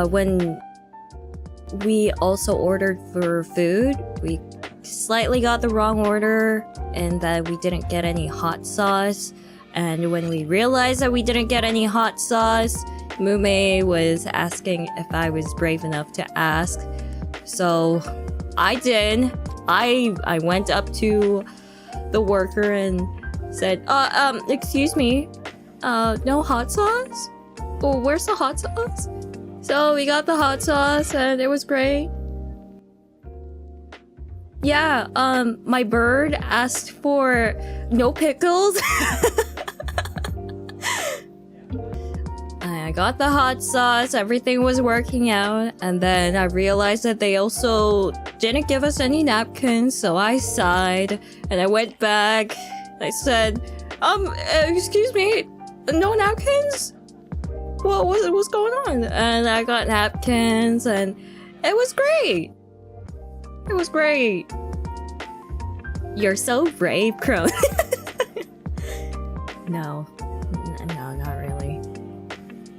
when we also ordered for food, we slightly got the wrong order and that we didn't get any hot sauce. And when we realized that we didn't get any hot sauce, Mumei was asking if I was brave enough to ask. So I did. I went up to the worker and said, excuse me, no hot sauce? Oh, where's the hot sauce? So we got the hot sauce and it was great. Yeah, my bird asked for no pickles. I got the hot sauce, everything was working out, and then I realized that they also didn't give us any napkins, so I sighed, and I went back. I said, excuse me, no napkins? What's going on? And I got napkins, and it was great. It was great. You're so brave, Kronii. No, not really.